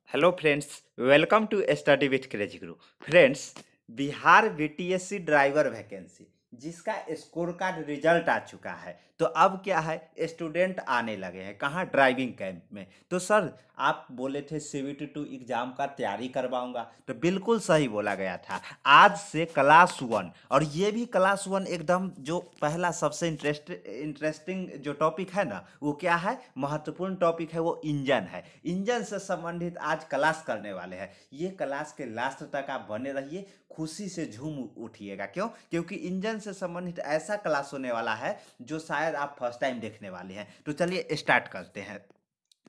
Hello friends, welcome to study with crazy Guru. Friends, Bihar BTSC driver vacancy जिसका score card result आ चुका है। तो अब क्या है, स्टूडेंट आने लगे हैं कहाँ, ड्राइविंग कैंप में। तो सर, आप बोले थे सीबीटी 2 एग्जाम का तैयारी करवाऊंगा, तो बिल्कुल सही बोला गया था। आज से क्लास 1, और ये भी क्लास 1 एकदम जो पहला सबसे इंटरेस्टिंग जो टॉपिक है ना, वो क्या है, महत्वपूर्ण टॉपिक है, वो इंजन है। इंजन से संबंधित आज क्लास करने वाले हैं। ये क्लास के लास्ट तक आप बने रहिए, खुशी से झूम उठिएगा। क्यों? क्योंकि इंजन से संबंधित ऐसा क्लास होने वाला है जो शायद आप फर्स्ट टाइम देखने वाले हैं। तो चलिए स्टार्ट करते हैं।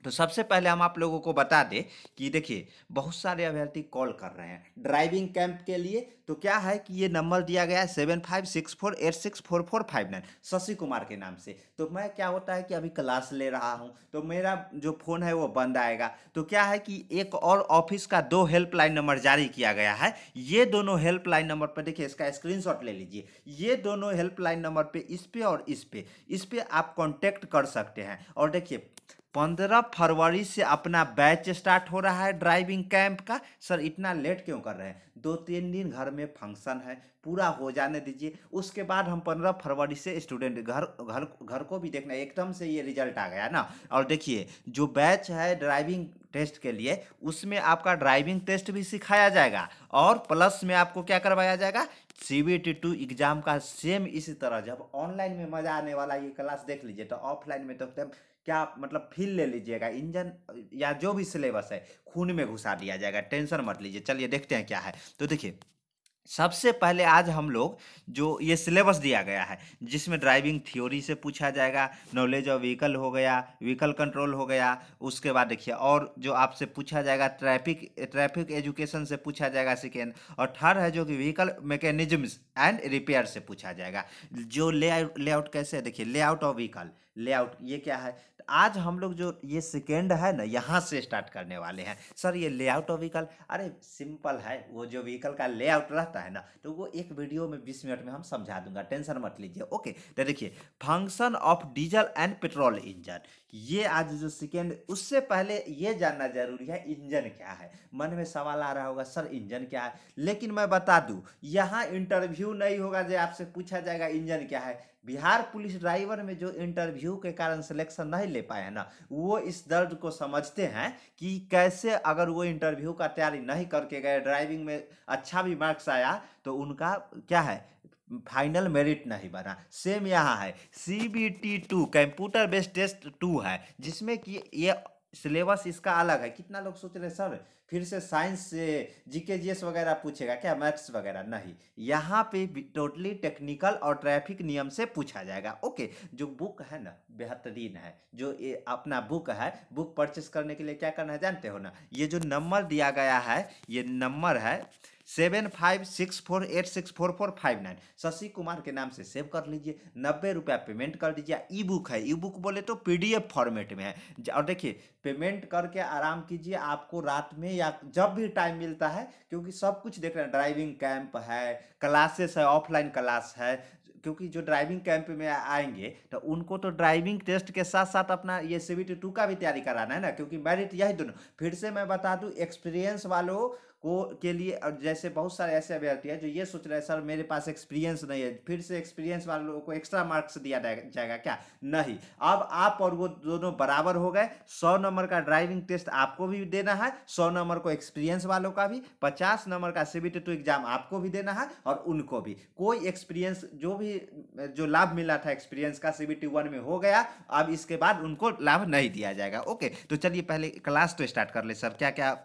तो सबसे पहले हम आप लोगों को बता दें कि देखिए, बहुत सारे अभ्यर्थी कॉल कर रहे हैं ड्राइविंग कैंप के लिए। तो क्या है कि ये नंबर दिया गया है 7564864459, शशि कुमार के नाम से। तो मैं क्या होता है कि अभी क्लास ले रहा हूँ, तो मेरा जो फ़ोन है वो बंद आएगा। तो क्या है कि एक और ऑफिस का 2 हेल्पलाइन नंबर जारी किया गया है। ये दोनों हेल्पलाइन नंबर पर देखिए, इसका स्क्रीनशॉट ले लीजिए। ये दोनों हेल्पलाइन नंबर पे इस पे आप कांटेक्ट कर सकते हैं। और देखिए, 15 फरवरी से अपना बैच स्टार्ट हो रहा है ड्राइविंग कैंप का। सर, इतना लेट क्यों कर रहे हैं? 2-3 दिन घर में फंक्शन है, पूरा हो जाने दीजिए। उसके बाद हम 15 फरवरी से स्टूडेंट घर घर घर को भी देखना है। एकदम से ये रिजल्ट आ गया ना। और देखिए, जो बैच है ड्राइविंग टेस्ट के लिए, उसमें आपका ड्राइविंग टेस्ट भी सिखाया जाएगा, और प्लस में आपको क्या करवाया जाएगा, सीबीटी 2 एग्जाम का सेम इसी तरह। जब ऑनलाइन में मजा आने वाला ये क्लास देख लीजिए, तो ऑफलाइन में तो एकदम क्या मतलब फील ले लीजिएगा। इंजन या जो भी सिलेबस है खून में घुसा दिया जाएगा, टेंशन मत लीजिए। चलिए देखते हैं क्या है। तो देखिए, सबसे पहले आज हम लोग जो ये सिलेबस दिया गया है, जिसमें ड्राइविंग थ्योरी से पूछा जाएगा, नॉलेज ऑफ व्हीकल हो गया, व्हीकल कंट्रोल हो गया। उसके बाद देखिए, और जो आपसे पूछा जाएगा, ट्रैफिक ट्रैफिक एजुकेशन से पूछा जाएगा सेकेंड। और थर्ड है जो कि व्हीकल मैकेनिज्म्स एंड रिपेयर से पूछा जाएगा। जो लेआउट कैसे है, देखिए, लेआउट ऑफ व्हीकल, लेआउट ये क्या है। तो आज हम लोग जो ये सेकेंड है ना, यहाँ से स्टार्ट करने वाले हैं। सर, ये लेआउट ऑफ व्हीकल, अरे सिंपल है। वो जो व्हीकल का लेआउट रहता है ना, तो वो एक वीडियो में 20 मिनट में हम समझा दूंगा, टेंशन मत लीजिए। ओके, तो देखिए, function of diesel and petrol engine, ये आज जो सेकेंड। उससे पहले ये जानना जरूरी है, इंजन क्या है। मन में सवाल आ रहा होगा, सर इंजन क्या है। लेकिन मैं बता दूं, यहाँ इंटरव्यू नहीं होगा जो आपसे पूछा जाएगा इंजन क्या है। बिहार पुलिस ड्राइवर में जो इंटरव्यू के कारण सिलेक्शन नहीं ले पाए हैं ना, वो इस दर्द को समझते हैं कि कैसे अगर वो इंटरव्यू का तैयारी नहीं करके गए, ड्राइविंग में अच्छा भी मार्क्स आया, तो उनका क्या है, फाइनल मेरिट नहीं बना। सेम यहाँ है, सीबीटी 2 कंप्यूटर बेस्ड टेस्ट 2 है, जिसमें कि ये सिलेबस इसका अलग है। कितना लोग सोच रहे हैं सर फिर से साइंस से जीके जीएस वगैरह पूछेगा क्या, मैथ्स वगैरह नहीं। यहाँ पे टोटली टेक्निकल और ट्रैफिक नियम से पूछा जाएगा। ओके, जो बुक है ना, बेहतरीन है। जो ये अपना बुक है, बुक परचेस करने के लिए क्या करना है जानते हो ना, ये जो नंबर दिया गया है, ये नंबर है 7564864459, शशि कुमार के नाम से सेव कर लीजिए। 90 रुपया पेमेंट कर दीजिए। ई बुक है, ई बुक बोले तो पीडीएफ फॉर्मेट में है। और देखिए, पेमेंट करके आराम कीजिए। आपको रात में या जब भी टाइम मिलता है, क्योंकि सब कुछ देख रहे हैं, ड्राइविंग कैंप है, क्लासेस है, ऑफलाइन क्लास है। क्योंकि जो ड्राइविंग कैंप में आएंगे, तो उनको तो ड्राइविंग टेस्ट के साथ साथ अपना ये सीबीटी 2 का भी तैयारी कराना है ना, क्योंकि मेरिट यही दोनों। फिर से मैं बता दूं, एक्सपीरियंस वालों को के लिए, और जैसे बहुत सारे ऐसे अभ्यर्थी हैं जो ये सोच रहे हैं सर मेरे पास एक्सपीरियंस नहीं है, फिर से एक्सपीरियंस वालों को एक्स्ट्रा मार्क्स दिया जाएगा क्या, नहीं। अब आप और वो दोनों बराबर हो गए। 100 नंबर का ड्राइविंग टेस्ट आपको भी देना है, 100 नंबर को एक्सपीरियंस वालों का भी, 50 नंबर का सीबीटी 2 एग्जाम आपको भी देना है और उनको भी। कोई एक्सपीरियंस जो लाभ मिला था एक्सपीरियंस का सीबीटी 1 में हो गया, अब इसके बाद उनको लाभ नहीं दिया जाएगा। ओके, तो चलिए पहले क्लास तो स्टार्ट कर ले। सर क्या क्या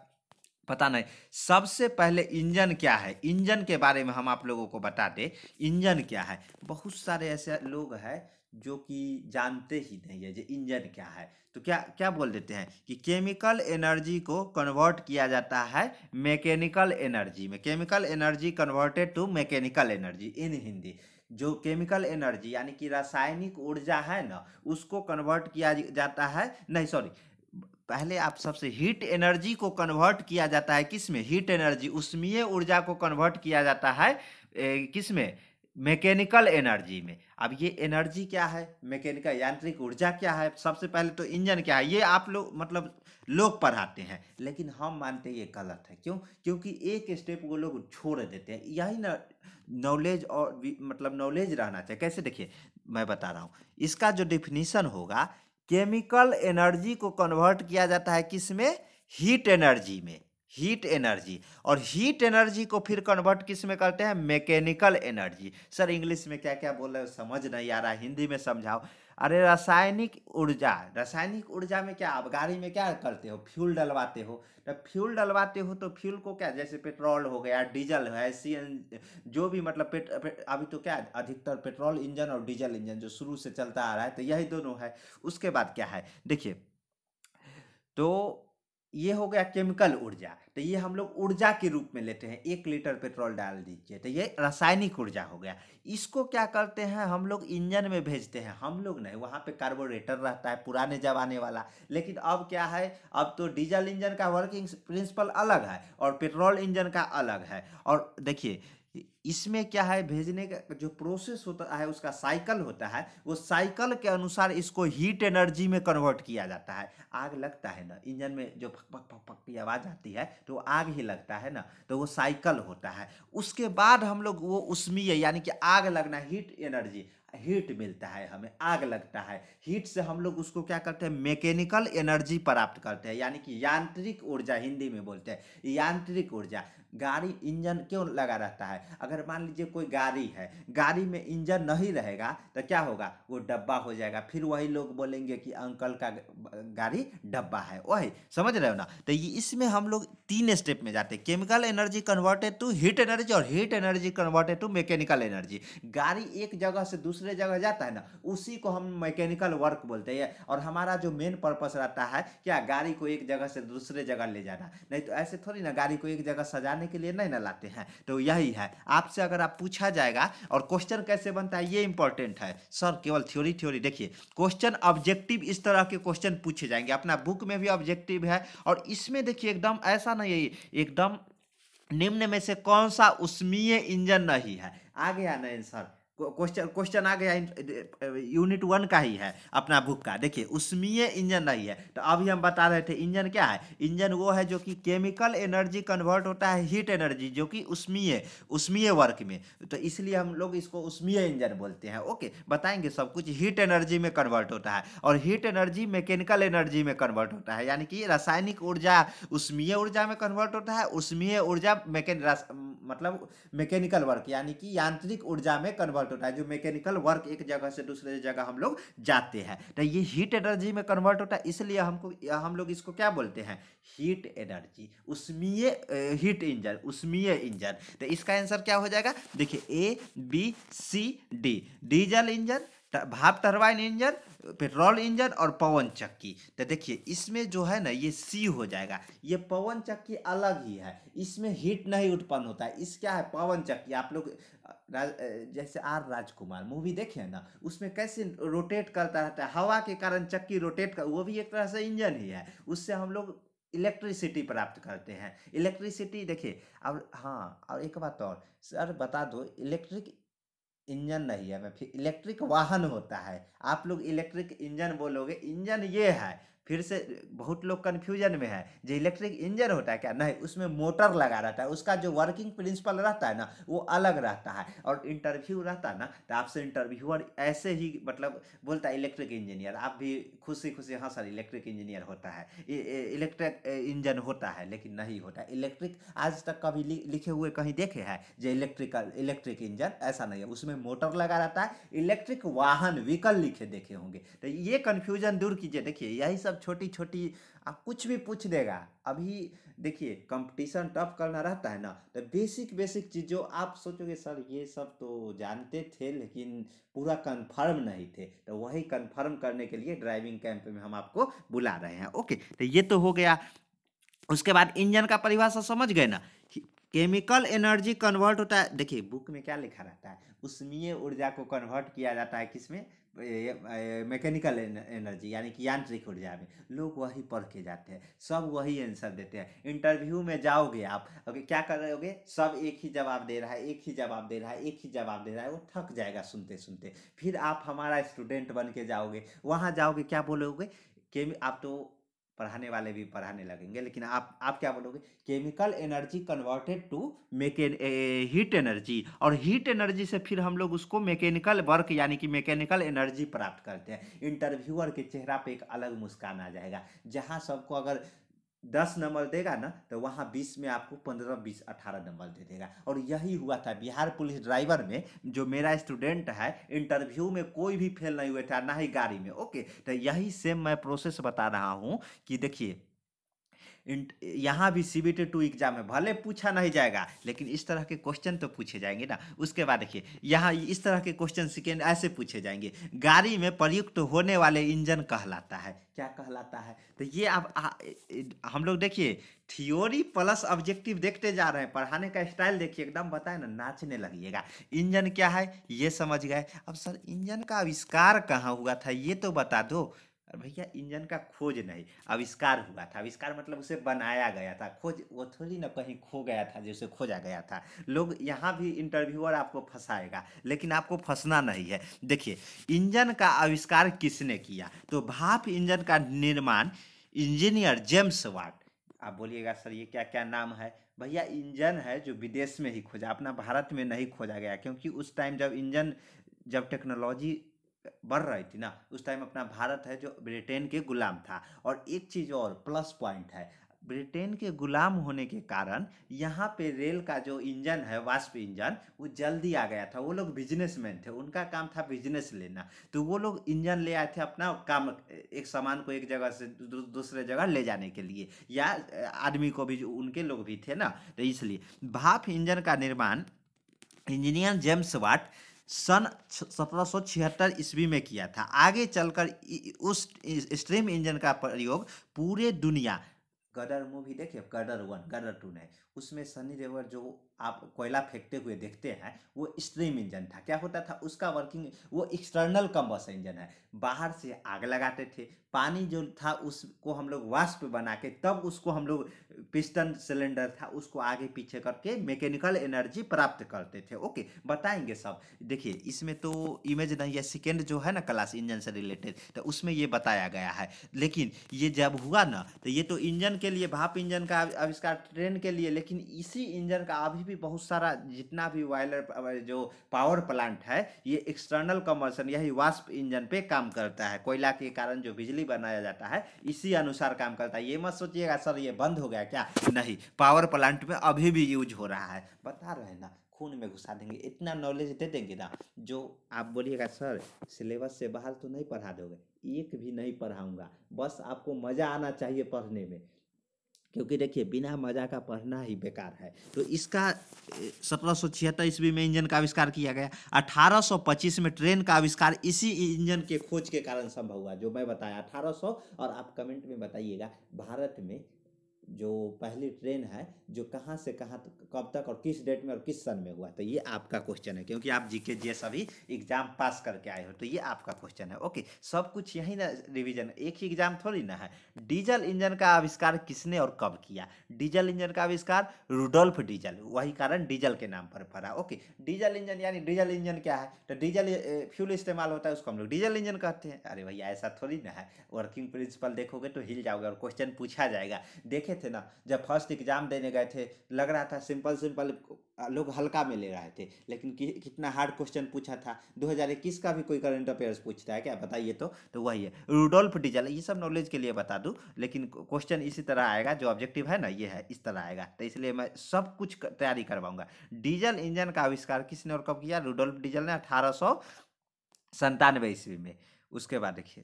पता नहीं। सबसे पहले इंजन क्या है, इंजन के बारे में हम आप लोगों को बता दें। इंजन क्या है, बहुत सारे ऐसे लोग हैं जो कि जानते ही नहीं है जो इंजन क्या है। तो क्या क्या बोल देते हैं कि केमिकल एनर्जी को कन्वर्ट किया जाता है मैकेनिकल एनर्जी में। Chemical energy converted to mechanical energy in Hindi. जो केमिकल एनर्जी यानी कि रासायनिक ऊर्जा है ना, उसको कन्वर्ट किया जाता है, नहीं सॉरी, पहले आप सबसे हीट एनर्जी को कन्वर्ट किया जाता है किस में, हीट एनर्जी, उष्मीय ऊर्जा को कन्वर्ट किया जाता है किस में, मैकेनिकल एनर्जी में। अब ये एनर्जी क्या है, मैकेनिकल यांत्रिक ऊर्जा क्या है, सबसे पहले तो इंजन क्या है, ये आप लोग मतलब लोग पढ़ाते हैं, लेकिन हम मानते हैं ये गलत है। क्यों? क्योंकि एक स्टेप वो लोग छोड़ देते हैं। यही ना नॉलेज और मतलब नॉलेज रहना चाहिए। कैसे? देखिए, मैं बता रहा हूँ। इसका जो डिफिनीशन होगा, केमिकल एनर्जी को कन्वर्ट किया जाता है किस में? हीट एनर्जी में। हीट एनर्जी, और हीट एनर्जी को फिर कन्वर्ट किस में करते हैं? Mechanical energy. सर इंग्लिश में क्या क्या बोल रहे हो, समझ नहीं आ रहा, हिंदी में समझाओ। अरे रासायनिक ऊर्जा, रासायनिक ऊर्जा में क्या, आप गाड़ी में क्या करते हो? फ्यूल डलवाते हो। तब फ्यूल डलवाते हो तो फ्यूल को क्या, जैसे पेट्रोल हो गया, डीजल है, जो भी मतलब अभी तो क्या अधिकतर पेट्रोल इंजन और डीजल इंजन जो शुरू से चलता आ रहा है, तो यही दोनों है। उसके बाद क्या है देखिए, तो ये हो गया केमिकल ऊर्जा। तो ये हम लोग ऊर्जा के रूप में लेते हैं, 1 लीटर पेट्रोल डाल दीजिए, तो ये रासायनिक ऊर्जा हो गया। इसको क्या करते हैं हम लोग? इंजन में भेजते हैं। हम लोग नहीं, वहाँ पे कार्बोरेटर रहता है पुराने जमाने वाला। लेकिन अब क्या है, अब तो डीजल इंजन का वर्किंग प्रिंसिपल अलग है और पेट्रोल इंजन का अलग है। और देखिए, इसमें क्या है, भेजने का जो प्रोसेस होता है, उसका साइकिल होता है, वो साइकिल के अनुसार इसको हीट एनर्जी में कन्वर्ट किया जाता है। आग लगता है ना इंजन में, जो फक फक फक फक की आवाज़ आती है, तो आग ही लगता है ना, तो वो साइकिल होता है। उसके बाद हम लोग वो उसमें यानी कि आग लगना, हीट एनर्जी, हीट मिलता है हमें, आग लगता है। हीट से हम लोग उसको क्या करते हैं? मैकेनिकल एनर्जी प्राप्त करते हैं, यानी कि यांत्रिक ऊर्जा हिंदी में बोलते हैं, यांत्रिक ऊर्जा। गाड़ी इंजन क्यों लगा रहता है? अगर मान लीजिए कोई गाड़ी है, गाड़ी में इंजन नहीं रहेगा तो क्या होगा? वो डब्बा हो जाएगा। फिर वही लोग बोलेंगे कि अंकल का गाड़ी डब्बा है। वही समझ रहे हो ना? तो ये इसमें हम लोग 3 स्टेप में जाते हैं, chemical energy converted to heat energy, और heat energy converted to mechanical energy. गाड़ी एक जगह से दूसरे जगह जाता है ना, उसी को हम मैकेनिकल वर्क बोलते हैं। और हमारा जो मेन पर्पस रहता है क्या, गाड़ी को एक जगह से दूसरे जगह ले जाना। नहीं तो ऐसे थोड़ी ना, गाड़ी को एक जगह सजाने के लिए नहीं ना लाते हैं। तो यही है, आपसे अगर आप पूछा जाएगा और क्वेश्चन कैसे बनता है ये इंपॉर्टेंट है। सर केवल थ्योरी थ्योरी, देखिए क्वेश्चन ऑब्जेक्टिव इस तरह के क्वेश्चन पूछे जाएंगे। अपना बुक में भी ऑब्जेक्टिव है, और इसमें देखिए एकदम ऐसा नहीं है, एकदम निम्न में से कौन सा उष्मीय इंजन नहीं है। आ गया ना आंसर, क्वेश्चन क्वेश्चन आ गया। यूनिट 1 का ही है अपना बुक का। देखिए उष्मीय इंजन नहीं है। तो अभी हम बता रहे थे इंजन क्या है। इंजन वो है जो कि केमिकल एनर्जी कन्वर्ट होता है हीट एनर्जी, जो कि उष्मीय उष्मीय वर्क में। तो इसलिए हम लोग इसको उष्मीय इंजन बोलते हैं। ओके, बताएंगे सब कुछ। हीट एनर्जी में कन्वर्ट होता है, और हीट एनर्जी मैकेनिकल एनर्जी में कन्वर्ट होता है, यानी कि रासायनिक ऊर्जा उष्मीय ऊर्जा में कन्वर्ट होता है, उष्मीय ऊर्जा मतलब मैकेनिकल वर्क यानी कि यांत्रिक ऊर्जा में कन्वर्ट होता है। जो मैकेनिकल वर्क एक जगह से दूसरे जगह हम लोग जाते हैं, तो ये हीट एनर्जी में कन्वर्ट होता है। इसलिए हम लोग इसको क्या बोलते हैं? हीट एनर्जी, उष्मीय हीट इंजन, उष्मीय इंजन। तो इसका आंसर क्या हो जाएगा? देखिए ABCD, डीजल इंजन, भाप टरबाइन इंजन, पेट्रोल इंजन और पवन चक्की। तो देखिए इसमें जो है ना ये सी हो जाएगा। ये पवन चक्की अलग ही है, इसमें हीट नहीं उत्पन्न होता है। इस क्या है? पवन चक्की। आप लोग जैसे आर राजकुमार मूवी देखे ना, उसमें कैसे रोटेट करता रहता है, हवा के कारण चक्की रोटेट कर, वो भी एक तरह से इंजन ही है। उससे हम लोग इलेक्ट्रिसिटी प्राप्त करते हैं। इलेक्ट्रिसिटी देखिए, अब हाँ, और एक बात और सर बता दो, इलेक्ट्रिक इंजन नहीं है, मैं फिर इलेक्ट्रिक वाहन होता है। आप लोग इलेक्ट्रिक इंजन बोलोगे, इंजन ये है। फिर से बहुत लोग कंफ्यूजन में है, जो इलेक्ट्रिक इंजन होता है क्या, नहीं, उसमें मोटर लगा रहता है। उसका जो वर्किंग प्रिंसिपल रहता है ना, वो अलग रहता है। और इंटरव्यू रहता है ना, तो आपसे इंटरव्यूअर ऐसे ही मतलब बोलता है इलेक्ट्रिक इंजीनियर, आप भी खुशी खुशी हाँ सर इलेक्ट्रिक इंजीनियर होता है, इलेक्ट्रिक इंजन होता है, लेकिन नहीं होता इलेक्ट्रिक। आज तक कभी लिखे हुए कहीं देखे हैं जो इलेक्ट्रिक इंजन? ऐसा नहीं है, उसमें मोटर लगा रहता है। इलेक्ट्रिक वाहन व्हीकल लिखे देखे होंगे। तो ये कंफ्यूजन दूर कीजिए। देखिए यही सब छोटी छोटी, आप कुछ भी पूछ देगा। अभी देखिए कंपटीशन टफ करना रहता है ना, तो बेसिक बेसिक चीज़ जो आप सोचोगे सर ये सब तो जानते थे लेकिन पूरा कंफर्म नहीं थे, तो वही कंफर्म करने के लिए ड्राइविंग कैंप में हम आपको बुला रहे हैं। ओके, तो ये तो हो गया। उसके बाद इंजन का परिभाषा समझ गए ना। केमिकल एनर्जी कन्वर्ट होता है, देखिए बुक में क्या लिखा रहता है, उष्मीय ऊर्जा को कन्वर्ट किया जाता है किसमें? मैकेनिकल एनर्जी यानी कि यांत्रिक ऊर्जा में। लोग वही पढ़ के जाते हैं, सब वही आंसर देते हैं। इंटरव्यू में जाओगे आप, अगर क्या कर रहे होगे, सब एक ही जवाब दे रहा है, एक ही जवाब दे रहा है, एक ही जवाब दे रहा है, वो थक जाएगा सुनते सुनते। फिर आप हमारा स्टूडेंट बन के जाओगे, वहाँ जाओगे क्या बोलोगे? आप तो पढ़ाने वाले भी पढ़ाने लगेंगे, लेकिन आप क्या बोलोगे? Chemical energy converted to heat energy, और हीट एनर्जी से फिर हम लोग उसको मैकेनिकल वर्क यानी कि मैकेनिकल एनर्जी प्राप्त करते हैं। इंटरव्यूअर के चेहरा पे एक अलग मुस्कान आ जाएगा। जहां सबको अगर 10 नंबर देगा ना, तो वहाँ 20 में आपको 15, 20, 18 नंबर दे देगा। और यही हुआ था बिहार पुलिस ड्राइवर में, जो मेरा स्टूडेंट है, इंटरव्यू में कोई भी फेल नहीं हुआ था, ना ही गाड़ी में। ओके, तो यही सेम मैं प्रोसेस बता रहा हूँ कि देखिए, यहाँ भी CBT 2 एग्जाम है, भले पूछा नहीं जाएगा लेकिन इस तरह के क्वेश्चन तो पूछे जाएंगे ना। उसके बाद देखिए, यहाँ इस तरह के क्वेश्चन सेकेंड ऐसे पूछे जाएंगे, गाड़ी में प्रयुक्त होने वाले इंजन कहलाता है, क्या कहलाता है? तो ये आप हम लोग देखिए, थियोरी प्लस ऑब्जेक्टिव देखते जा रहे हैं। पढ़ाने का स्टाइल देखिए, एकदम बताए ना, नाचने लगिएगा। इंजन क्या है ये समझ गए। अब सर इंजन का आविष्कार कहाँ हुआ था ये तो बता दो। भैया इंजन का खोज नहीं, आविष्कार हुआ था। आविष्कार मतलब उसे बनाया गया था, खोज वो थोड़ी ना कहीं खो गया था जैसे खोजा गया था। लोग यहाँ भी इंटरव्यूअर आपको फंसाएगा, लेकिन आपको फंसना नहीं है। देखिए, इंजन का आविष्कार किसने किया? तो भाप इंजन का निर्माण इंजीनियर जेम्स वाट। आप बोलिएगा सर ये क्या क्या नाम है? भैया इंजन है जो विदेश में ही खोजा, अपना भारत में नहीं खोजा गया, क्योंकि उस टाइम जब टेक्नोलॉजी बढ़ रही थी ना, उस टाइम अपना भारत है जो ब्रिटेन के गुलाम था। और एक चीज़ और प्लस पॉइंट है, ब्रिटेन के गुलाम होने के कारण यहाँ पे रेल का जो इंजन है, वाष्प इंजन, वो जल्दी आ गया था। वो लोग बिजनेसमैन थे, उनका काम था बिजनेस लेना। तो वो लोग इंजन ले आए थे अपना काम, एक सामान को एक जगह से दूसरे जगह ले जाने के लिए, या आदमी को भी, जो उनके लोग भी थे ना। तो इसलिए भाप इंजन का निर्माण इंजीनियर जेम्स वाट सन 1776 ईस्वी में किया था। आगे चलकर उस स्टीम इंजन का प्रयोग पूरे दुनिया, गदर मूवी देखिए, गदर 1 गदर 2 नहीं, उसमें सनी देओल जो आप कोयला फेंकते हुए देखते हैं, वो स्ट्रीम इंजन था। क्या होता था उसका वर्किंग? वो एक्सटर्नल कंबशन इंजन है, बाहर से आग लगाते थे, पानी जो था उसको हम लोग वाष्प बना के, तब उसको हम लोग, पिस्टन सिलेंडर था उसको आगे पीछे करके मैकेनिकल एनर्जी प्राप्त करते थे। ओके, बताएंगे सब। देखिए इसमें तो इमेज नहीं है, सेकेंड जो है ना क्लास इंजन से रिलेटेड, तो उसमें ये बताया गया है। लेकिन ये जब हुआ ना, तो ये तो इंजन के लिए, भाप इंजन का आविष्कार ट्रेन के लिए, लेकिन इसी इंजन का अभी भी बहुत सारा जितना भी बॉयलर जो पावर प्लांट है, ये एक्सटर्नल कंबशन यही वाष्प इंजन पे काम करता है। कोयला के कारण जो बिजली बनाया जाता है इसी अनुसार काम करता है। ये मत सोचिएगा सर ये बंद हो गया क्या, नहीं, पावर प्लांट में अभी भी यूज हो रहा है। बता रहे हैं ना, खून में घुसा देंगे, इतना नॉलेज दे देंगे ना, जो आप बोलिएगा सर सिलेबस से बाहर तो नहीं पढ़ा दोगे, एक भी नहीं पढ़ाऊंगा, बस आपको मज़ा आना चाहिए पढ़ने में। क्योंकि देखिए बिना मजा का पढ़ना ही बेकार है। तो इसका 1776 ईस्वी में इंजन का आविष्कार किया गया। 1825 में ट्रेन का आविष्कार इसी इंजन के खोज के कारण संभव हुआ, जो मैं बताया 1800। और आप कमेंट में बताइएगा भारत में जो पहली ट्रेन है जो कहाँ से कहाँ कब तक और किस डेट में और किस सन में हुआ। तो ये आपका क्वेश्चन है, क्योंकि आप जीके जे सभी एग्जाम पास करके आए हो, तो ये आपका क्वेश्चन है। ओके, सब कुछ यही ना रिवीजन, एक ही एग्जाम थोड़ी ना है। डीजल इंजन का आविष्कार किसने और कब किया? डीजल इंजन का आविष्कार रुडोल्फ डीजल, वही कारण डीजल के नाम पर पड़ा। ओके, डीजल इंजन यानी डीजल इंजन क्या है? तो डीजल फ्यूल इस्तेमाल होता है, उसको हम लोग डीजल इंजन कहते हैं। अरे भैया ऐसा थोड़ी ना है, वर्किंग प्रिंसिपल देखोगे तो हिल जाओगे और क्वेश्चन पूछा जाएगा। देखे थे ना, जब फर्स्ट एग्जाम देने गए थे, लग रहा था सिंपल सिंपल, लोग हल्का में ले रहे थे, लेकिन कितना हार्ड क्वेश्चन पूछा था। 2021 का भी कोई करंट अफेयर्स पूछता है क्या, बताइए तो वही है रुडोल्फ डीजल। ये सब नॉलेज के लिए बता दूं, लेकिन क्वेश्चन इसी तरह आएगा, जो ऑब्जेक्टिव है ना ये है, इस तरह आएगा। तो इसलिए मैं सब कुछ तैयारी करवाऊंगा। डीजल इंजन का आविष्कार किसने और कब किया? रुडोल्फ डीजल ने 1897 ईस्वी में। उसके बाद देखिए,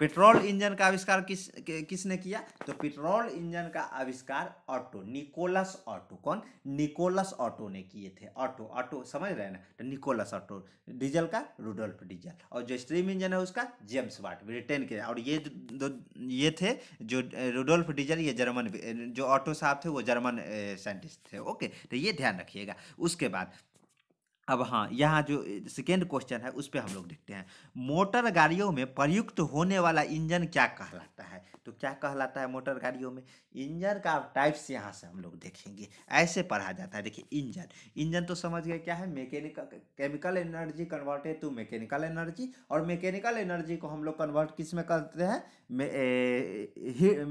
पेट्रोल इंजन का आविष्कार किसने किया? तो पेट्रोल इंजन का आविष्कार ऑटो, निकोलस ऑटो। कौन? निकोलस ऑटो ने किए थे। ऑटो ऑटो समझ रहे हैं ना, तो निकोलस ऑटो। डीजल का रुडोल्फ डीजल, और जो स्टीम इंजन है उसका जेम्स वाट, ब्रिटेन के। और ये थे जो रुडोल्फ डीजल, ये जर्मन, जो ऑटो साहब थे वो जर्मन साइंटिस्ट थे। ओके, तो ये ध्यान रखिएगा। उसके बाद अब हाँ, यहाँ जो सेकेंड क्वेश्चन है उस पे हम लोग देखते हैं। मोटर गाड़ियों में प्रयुक्त होने वाला इंजन क्या कहलाता है? तो क्या कहलाता है मोटर गाड़ियों में? इंजन का टाइप्स यहाँ से हम लोग देखेंगे, ऐसे पढ़ा जाता है। देखिए इंजन, इंजन तो समझ गए क्या है, mechanical chemical energy converted to mechanical energy, और मैकेनिकल एनर्जी को हम लोग कन्वर्ट किस में करते हैं,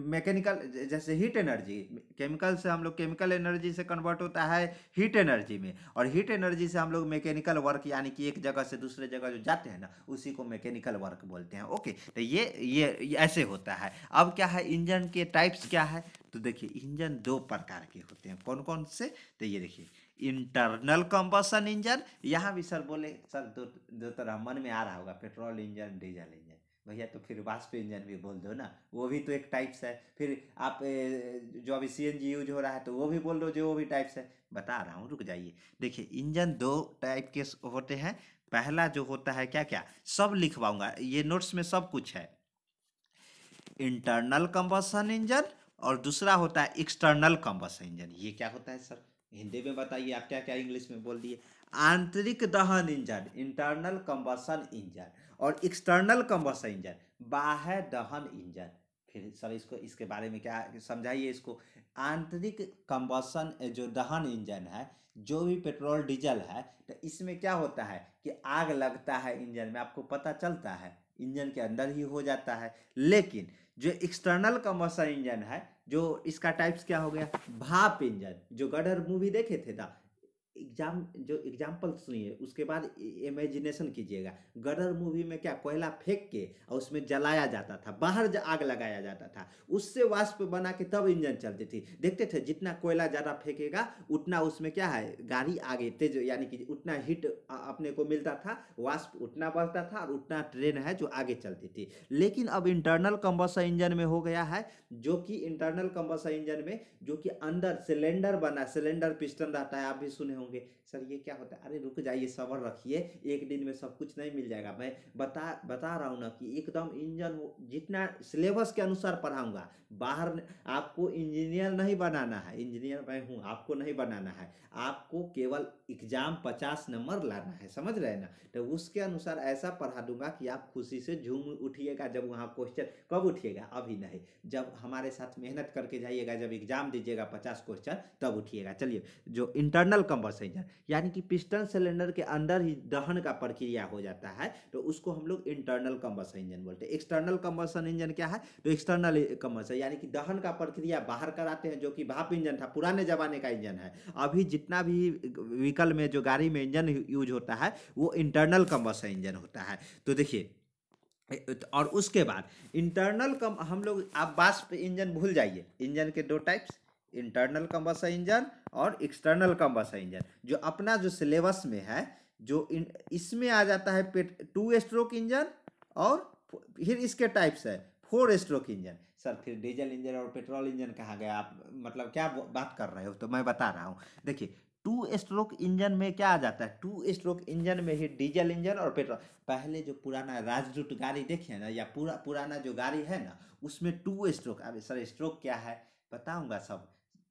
मैकेनिकल, जैसे हीट एनर्जी, केमिकल से हम लोग केमिकल एनर्जी से कन्वर्ट होता है हीट एनर्जी में, और हीट एनर्जी से हम लोग मैकेनिकल वर्क, यानी कि एक जगह से दूसरे जगह जो जाते हैं ना, उसी को मैकेनिकल वर्क बोलते हैं। ओके, तो ये ऐसे होता है। अब क्या है, इंजन के टाइप्स क्या है? तो देखिए इंजन दो प्रकार के होते हैं, कौन कौन से? तो ये देखिए, इंटरनल कंबशन इंजन, यहाँ भी सर बोले सर दो दो तरह मन में आ रहा होगा, पेट्रोल इंजन, डीजल इंजन। भैया तो फिर वाष्प इंजन भी बोल दो ना, वो भी तो एक टाइप्स है। फिर आप जो अभी सीएनजी यूज हो रहा है तो वो भी बोल दो, जो वो भी टाइप्स है। बता रहा हूँ, रुक जाइए। देखिए इंजन दो टाइप के होते हैं। पहला जो होता है, क्या क्या सब लिखवाऊंगा, ये नोट्स में सब कुछ है। इंटरनल कंबशन इंजन, और दूसरा होता है एक्सटर्नल कंबशन इंजन। ये क्या होता है सर, हिंदी में बताइए, आप क्या क्या इंग्लिश में बोल दिए। आंतरिक दहन इंजन, इंटरनल कंबशन इंजन, और एक्सटर्नल कंबशन इंजन, बाह्य दहन इंजन। फिर सर इसको, इसके बारे में क्या समझाइए इसको। आंतरिक कंबशन जो दहन इंजन है, जो भी पेट्रोल डीजल है, तो इसमें क्या होता है कि आग लगता है इंजन में, आपको पता चलता है, इंजन के अंदर ही हो जाता है। लेकिन जो एक्सटर्नल कंबशन इंजन है, जो इसका टाइप्स क्या हो गया, भाप इंजन। जो गदर मूवी देखे थे ना, एग्जाम्पल सुनिए, उसके बाद इमेजिनेशन कीजिएगा। गदर मूवी में क्या, कोयला फेंक के और उसमें जलाया जाता था, बाहर आग लगाया जाता था, उससे वाष्प बना के तब इंजन चलती थी। देखते थे जितना कोयला ज़्यादा फेंकेगा उतना उसमें क्या है, गाड़ी आगे तेज, यानी कि उतना हीट अपने को मिलता था, वाष्प उतना बढ़ता था, और उतना ट्रेन है जो आगे चलती थी। लेकिन अब इंटरनल कंबशन इंजन में हो गया है, जो कि इंटरनल कंबशन इंजन में जो कि अंदर सिलेंडर बना, सिलेंडर पिस्टन रहता है, आप भी सुने होंगे। सर ये क्या होता है? अरे रुक जाइए, सब्र रखिए, एक दिन में सब कुछ नहीं मिल जाएगा। मैं बता रहा हूँ ना कि एकदम इंजन जितना सिलेबस के अनुसार पढ़ाऊंगा। बाहर आपको इंजीनियर नहीं बनाना है, इंजीनियर मैं हूँ, आपको नहीं बनाना है। आपको केवल एग्जाम 50 नंबर लाना है, समझ रहे हैं ना? तो उसके अनुसार ऐसा पढ़ा दूंगा कि आप खुशी से झूम उठिएगा। जब वहाँ क्वेश्चन, कब उठिएगा? अभी नहीं, जब हमारे साथ मेहनत करके जाइएगा, जब एग्जाम दीजिएगा 50 क्वेश्चन, तब उठिएगा। चलिए, जो इंटरनल कंबशन इंजन, यानी कि पिस्टन सिलेंडर के अंदर ही दहन का प्रक्रिया हो जाता है, तो उसको हम लोग इंटरनल कंबशन इंजन बोलते हैं। एक्सटर्नल कंबशन इंजन क्या है? तो एक्सटर्नल कंबशन यानी कि दहन का प्रक्रिया बाहर कराते हैं, जो कि भाप इंजन था, पुराने जमाने का इंजन है। अभी जितना भी व्हीकल में, जो गाड़ी में इंजन यूज होता है, वो इंटरनल कंबशन इंजन होता है। तो देखिए, और उसके बाद इंटरनल कम हम लोग, आप वाष्प इंजन भूल जाइए। इंजन के दो टाइप्स, इंटरनल कंबशन इंजन और एक्सटर्नल कंबशन इंजन, जो अपना जो सिलेबस में है, जो इसमें आ जाता है 2 स्ट्रोक इंजन, और फिर इसके टाइप्स है 4 स्ट्रोक इंजन। सर फिर डीजल इंजन और पेट्रोल इंजन कहाँ गया? आप मतलब क्या बात कर रहे हो? तो मैं बता रहा हूँ। देखिए 2 स्ट्रोक इंजन में क्या आ जाता है, 2 स्ट्रोक इंजन में ही डीजल इंजन और पेट्रोल। पहले जो पुराना राजदूत गाड़ी देखे ना, या पुराना जो गाड़ी है ना, उसमें 2 स्ट्रोक। अब सर स्ट्रोक क्या है बताऊंगा सब,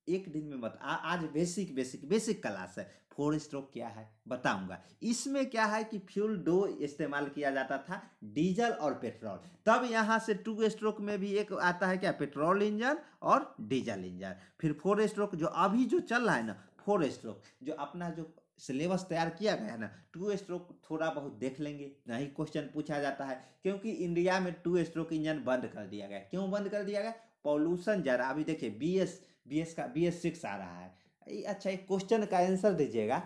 एक दिन में मत आज बेसिक बेसिक बेसिक क्लास है। 4 स्ट्रोक क्या है बताऊंगा। इसमें क्या है कि फ्यूल दो इस्तेमाल किया जाता था, डीजल और पेट्रोल। तब यहाँ से 2 स्ट्रोक में भी एक आता है क्या, पेट्रोल इंजन और डीजल इंजन। फिर 4 स्ट्रोक जो अभी जो चल रहा है ना, 4 स्ट्रोक जो अपना जो सिलेबस तैयार किया गया है ना, 2 स्ट्रोक थोड़ा बहुत देख लेंगे, नहीं क्वेश्चन पूछा जाता है, क्योंकि इंडिया में 2 स्ट्रोक इंजन बंद कर दिया गया। क्यों बंद कर दिया गया? पॉल्यूशन ज़्यादा। अभी देखिए BS6 आ रहा है। अच्छा, एक क्वेश्चन का आंसर दीजिएगा।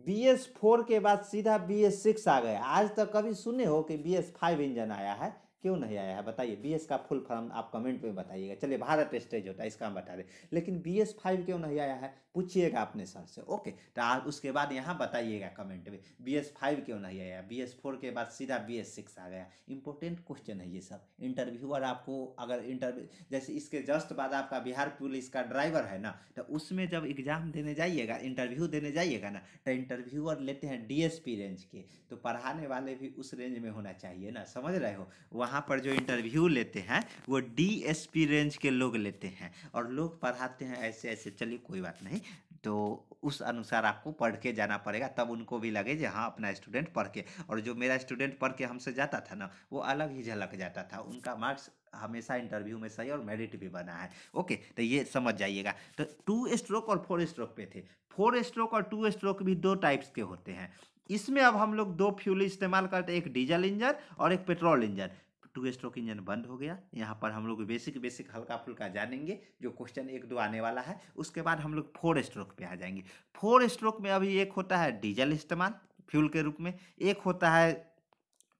BS4 के बाद सीधा BS6 आ गया। आज तक कभी सुने हो कि BS5 इंजन आया है? क्यों नहीं आया है बताइए? BS का फुल फॉर्म आप कमेंट में बताइएगा। चलिए, भारत स्टेज होता है, इसका हम बता दें। लेकिन BS5 क्यों नहीं आया है, पूछिएगा अपने सर से। ओके, तो आप उसके बाद यहाँ बताइएगा कमेंट में BS5 क्यों नहीं आया। BS4 के बाद सीधा BS6 आ गया। इंपॉर्टेंट क्वेश्चन है ये सब। इंटरव्यूअर आपको अगर इंटरव्यू, जैसे इसके जस्ट बाद आपका बिहार पुलिस का ड्राइवर है ना, तो उसमें जब एग्जाम देने जाइएगा, इंटरव्यू देने जाइएगा ना, तो इंटरव्यूअर लेते हैं DSP रेंज के, तो पढ़ाने वाले भी उस रेंज में होना चाहिए ना, समझ रहे हो? वहाँ पर जो इंटरव्यू लेते हैं वो DSP रेंज के लोग लेते हैं, और लोग पढ़ाते हैं ऐसे ऐसे। चलिए कोई बात नहीं, तो उस अनुसार आपको पढ़ के जाना पड़ेगा, तब उनको भी लगे कि हाँ अपना स्टूडेंट पढ़ के, और जो मेरा स्टूडेंट पढ़ के हमसे जाता था ना वो अलग ही झलक जाता था, उनका मार्क्स हमेशा इंटरव्यू में सही और मेरिट भी बना है। ओके, तो ये समझ जाइएगा। तो 2 स्ट्रोक और 4 स्ट्रोक पे थे। 4 स्ट्रोक और 2 स्ट्रोक भी 2 टाइप्स के होते हैं। इसमें अब हम लोग 2 फ्यूल इस्तेमाल करते हैं, एक डीजल इंजन और एक पेट्रोल इंजन। 2 स्ट्रोक इंजन बंद हो गया। यहाँ पर हम लोग बेसिक हल्का फुल्का जानेंगे, जो क्वेश्चन 1-2 आने वाला है। उसके बाद हम लोग 4 स्ट्रोक पे आ जाएंगे। 4 स्ट्रोक में अभी एक होता है डीजल इस्तेमाल फ्यूल के रूप में, एक होता है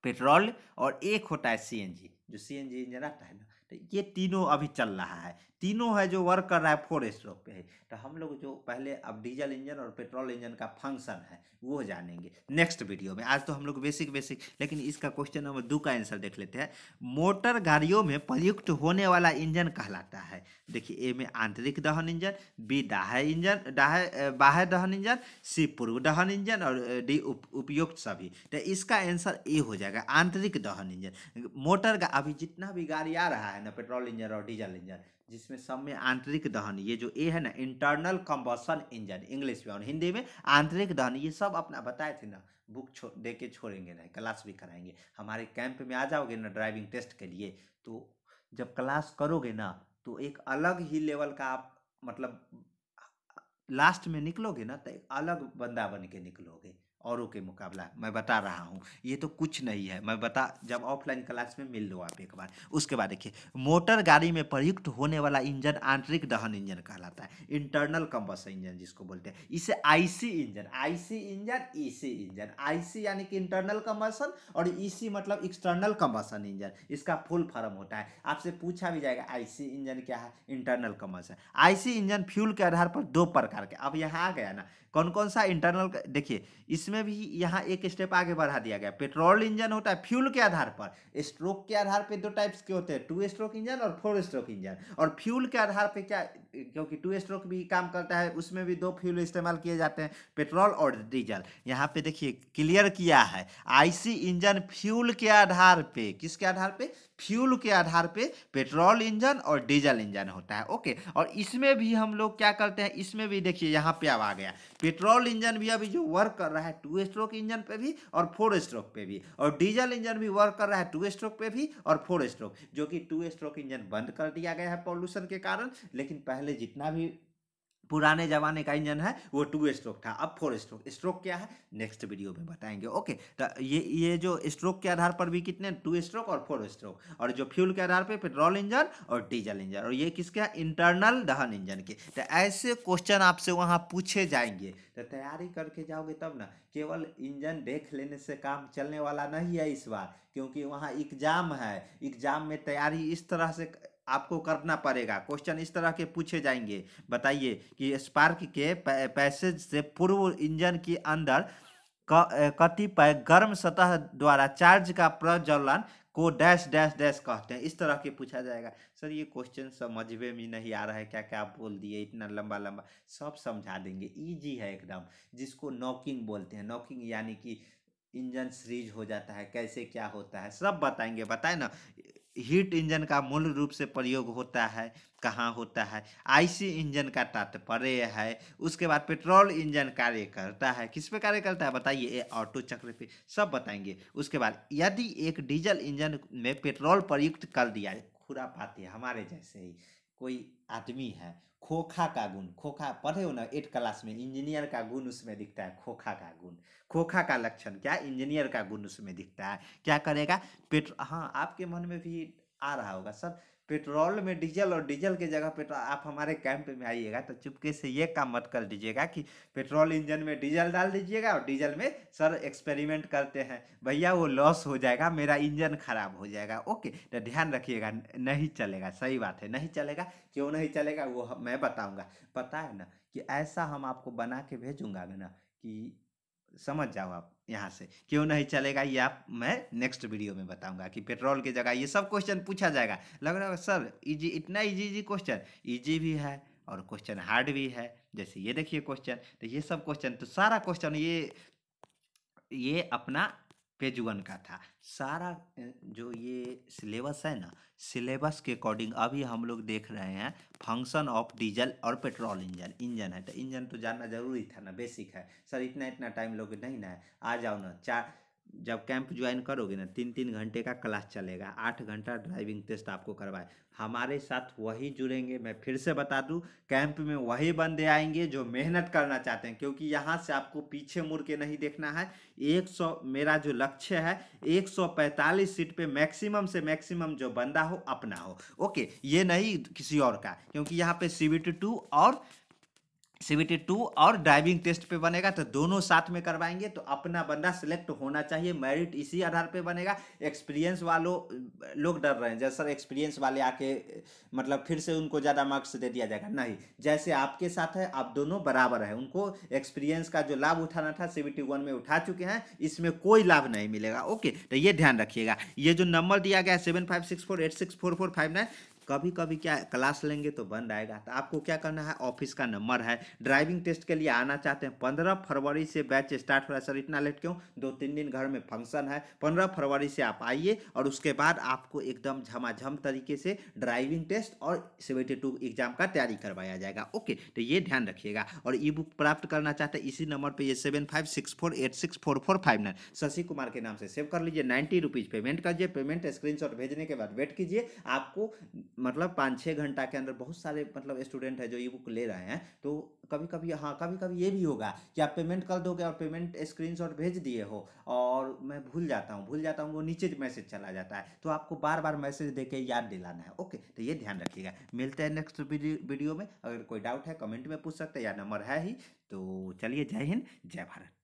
पेट्रोल और एक होता है सीएनजी, जो सीएनजी इंजन आता है ना। तो ये तीनों अभी चल रहा है, तीनों है जो वर्क कर रहा है 4 स्ट्रोक पे है। तो हम लोग जो पहले अब डीजल इंजन और पेट्रोल इंजन का फंक्शन है वो जानेंगे नेक्स्ट वीडियो में। आज तो हम लोग बेसिक लेकिन इसका क्वेश्चन नंबर 2 का आंसर देख लेते हैं। मोटर गाड़ियों में प्रयुक्त होने वाला इंजन कहलाता है, देखिए ए में आंतरिक दहन इंजन, बी बाह्य दहन इंजन, सी पूर्व दहन इंजन और डी उपयुक्त सभी। तो इसका आंसर ए हो जाएगा, आंतरिक दहन इंजन। मोटर का अभी जितना भी गाड़ी आ रहा है ना, पेट्रोल इंजन और डीजल इंजन, जिसमें सब में आंतरिक दहन, ये जो ए है ना इंटरनल कंबशन इंजन इंग्लिश में, और हिंदी में आंतरिक दहन, ये सब अपना बताए थे ना, बुक दे के छोड़ेंगे नहीं, क्लास भी कराएंगे। हमारे कैंप में आ जाओगे ना ड्राइविंग टेस्ट के लिए, तो जब क्लास करोगे ना तो एक अलग ही लेवल का आप मतलब लास्ट में निकलोगे ना तो एक अलग बंदा बन के निकलोगे औरों के मुकाबला। मैं बता रहा हूँ, ये तो कुछ नहीं है, मैं बता, जब ऑफलाइन क्लास में मिल लो आप एक बार। उसके बाद देखिए, मोटर गाड़ी में प्रयुक्त होने वाला इंजन आंतरिक दहन इंजन कहलाता है, इंटरनल कंबशन इंजन जिसको बोलते हैं। इसे IC engine, EC engine, IC यानी कि इंटरनल कंबशन और ईसी मतलब एक्सटर्नल कंबशन इंजन, इसका फुल फॉर्म होता है। आपसे पूछा भी जाएगा आईसी इंजन क्या है, internal combustion. IC engine fuel के आधार पर 2 प्रकार के, अब यहाँ आ गया ना कौन कौन सा इंटरनल, देखिए इसमें भी यहाँ एक स्टेप आगे बढ़ा दिया गया। पेट्रोल इंजन होता है फ्यूल के आधार पर, स्ट्रोक के आधार पे 2 टाइप्स के होते हैं, 2 स्ट्रोक इंजन और 4 स्ट्रोक इंजन। और फ्यूल के आधार पे क्या, क्योंकि 2 स्ट्रोक भी काम करता है, उसमें भी 2 फ्यूल इस्तेमाल किए जाते हैं, पेट्रोल और डीजल। यहाँ पे देखिए क्लियर किया है, आईसी इंजन फ्यूल के आधार पे, किसके आधार पे, फ्यूल के आधार पे पेट्रोल इंजन और डीजल इंजन होता है। ओके, और इसमें भी हम लोग क्या करते हैं, इसमें भी देखिए यहाँ पे अब आ गया, पेट्रोल इंजन भी अभी जो वर्क कर रहा है 2 स्ट्रोक इंजन पे भी और 4 स्ट्रोक पे भी, और डीजल इंजन भी वर्क कर रहा है 2 स्ट्रोक पे भी और 4 स्ट्रोक, जो कि 2 स्ट्रोक इंजन बंद कर दिया गया है पॉल्यूशन के कारण। लेकिन पहले जितना भी पुराने जमाने का इंजन है वो 2 स्ट्रोक था, अब 4 स्ट्रोक। स्ट्रोक क्या है नेक्स्ट वीडियो में बताएंगे। ओके, तो ये जो स्ट्रोक के आधार पर भी कितने, 2 स्ट्रोक और 4 स्ट्रोक, और जो फ्यूल के आधार पर पेट्रोल इंजन और डीजल इंजन, और ये किसके, इंटरनल दहन इंजन के। तो ऐसे क्वेश्चन आपसे वहाँ पूछे जाएंगे, तो तैयारी करके जाओगे तब ना। केवल इंजन देख लेने से काम चलने वाला नहीं है इस बार, क्योंकि वहाँ एग्जाम है, एग्जाम में तैयारी इस तरह से आपको करना पड़ेगा। क्वेश्चन इस तरह के पूछे जाएंगे, बताइए कि स्पार्क के पैसेज से पूर्व इंजन के अंदर कतिपय गर्म सतह द्वारा चार्ज का प्रज्वलन को डैश डैश डैश कहते हैं, इस तरह के पूछा जाएगा। सर ये क्वेश्चन समझ में नहीं आ रहा है, क्या क्या आप बोल दिए, इतना लंबा लंबा, सब समझा देंगे, इजी है एकदम। जिसको नॉकिंग बोलते हैं, नॉकिंग यानी कि इंजन सीज हो जाता है, कैसे क्या होता है सब बताएंगे, बताए ना। हीट इंजन का मूल रूप से प्रयोग होता है, कहाँ होता है, आईसी इंजन का तात्पर्य है। उसके बाद पेट्रोल इंजन कार्य करता है, किस पे कार्य करता है बताइए, ये ऑटो चक्र पे, सब बताएंगे। उसके बाद यदि एक डीजल इंजन में पेट्रोल प्रयुक्त कर दिया, खुरापाती है, हमारे जैसे ही कोई आदमी है, खोखा का गुण, खोखा पढ़े हो ना 8 क्लास में, इंजीनियर का गुण उसमें दिखता है, खोखा का गुण, खोखा का लक्षण क्या, इंजीनियर का गुण उसमें दिखता है। क्या करेगा, हाँ आपके मन में भी आ रहा होगा सर पेट्रोल में डीजल और डीजल के जगह पेट्रोल, आप हमारे कैंप में आइएगा तो चुपके से ये काम मत कर दीजिएगा कि पेट्रोल इंजन में डीजल डाल दीजिएगा और डीजल में सर एक्सपेरिमेंट करते हैं, भैया वो लॉस हो जाएगा, मेरा इंजन खराब हो जाएगा। ओके, तो ध्यान रखिएगा, नहीं चलेगा, सही बात है, नहीं चलेगा। क्यों नहीं चलेगा वो मैं बताऊंगा, पता है ना कि ऐसा हम आपको बना के भेजूंगा ना कि समझ जाओ आप। यहाँ से क्यों नहीं चलेगा ये आप मैं नेक्स्ट वीडियो में बताऊंगा कि पेट्रोल की जगह ये सब क्वेश्चन पूछा जाएगा। लग रहा है सर इजी, इतना इजी क्वेश्चन, इजी भी है और क्वेश्चन हार्ड भी है। जैसे ये देखिए क्वेश्चन, तो ये सब क्वेश्चन, तो सारा क्वेश्चन ये अपना पेज 1 का था। सारा जो ये सिलेबस है ना, सिलेबस के अकॉर्डिंग अभी हम लोग देख रहे हैं फंक्शन ऑफ डीजल और पेट्रोल इंजन। इंजन है तो इंजन तो जानना जरूरी था ना, बेसिक है। सर इतना इतना टाइम लोगे नहीं ना, आ जाओ ना। चार जब कैंप ज्वाइन करोगे ना, 3-3 घंटे का क्लास चलेगा, 8 घंटा ड्राइविंग टेस्ट आपको करवाए। हमारे साथ वही जुड़ेंगे, मैं फिर से बता दूं, कैंप में वही बंदे आएंगे जो मेहनत करना चाहते हैं, क्योंकि यहाँ से आपको पीछे मुड़ के नहीं देखना है। 100 मेरा जो लक्ष्य है, 145 सीट पे मैक्सिमम से मैक्सिमम जो बंदा हो अपना हो। ओके, ये नहीं किसी और का, क्योंकि यहाँ पे CBT 2 और ड्राइविंग टेस्ट पे बनेगा, तो दोनों साथ में करवाएंगे। तो अपना बंदा सिलेक्ट होना चाहिए, मेरिट इसी आधार पे बनेगा। एक्सपीरियंस वालों लोग डर रहे हैं जैसे सर एक्सपीरियंस वाले आके मतलब फिर से उनको ज़्यादा मार्क्स दे दिया जाएगा, नहीं। जैसे आपके साथ है, आप दोनों बराबर है। उनको एक्सपीरियंस का जो लाभ उठाना था CBT 1 में उठा चुके हैं, इसमें कोई लाभ नहीं मिलेगा। ओके, तो ये ध्यान रखिएगा। ये जो नंबर दिया गया 7564864459, कभी कभी क्या क्लास लेंगे तो बंद आएगा, तो आपको क्या करना है, ऑफिस का नंबर है। ड्राइविंग टेस्ट के लिए आना चाहते हैं, 15 फरवरी से बैच स्टार्ट हो रहा है। सर इतना लेट क्यों, 2-3 दिन घर में फंक्शन है। 15 फरवरी से आप आइए, और उसके बाद आपको एकदम झमाझम तरीके से ड्राइविंग टेस्ट और CBT 2 एग्जाम का तैयारी करवाया जाएगा। ओके, तो ये ध्यान रखिएगा। और ई बुक प्राप्त करना चाहते हैं इसी नंबर पर, ये 7564864459 शशि कुमार के नाम से सेव कर लीजिए। 90 रुपीज़ पेमेंट कीजिए। पेमेंट स्क्रीनशॉट भेजने के बाद वेट कीजिए। आपको मतलब 5-6 घंटा के अंदर, बहुत सारे मतलब स्टूडेंट है जो ई बुक ले रहे हैं, तो कभी कभी कभी कभी ये भी होगा कि आप पेमेंट कर दोगे और पेमेंट स्क्रीनशॉट भेज दिए हो, और मैं भूल जाता हूँ, वो नीचे मैसेज चला जाता है, तो आपको बार बार मैसेज देके याद दिलाना है। ओके, तो ये ध्यान रखिएगा। मिलते हैं नेक्स्ट वीडियो में। अगर कोई डाउट है कमेंट में पूछ सकते हैं, या नंबर है ही। तो चलिए, जय हिंद, जय भारत।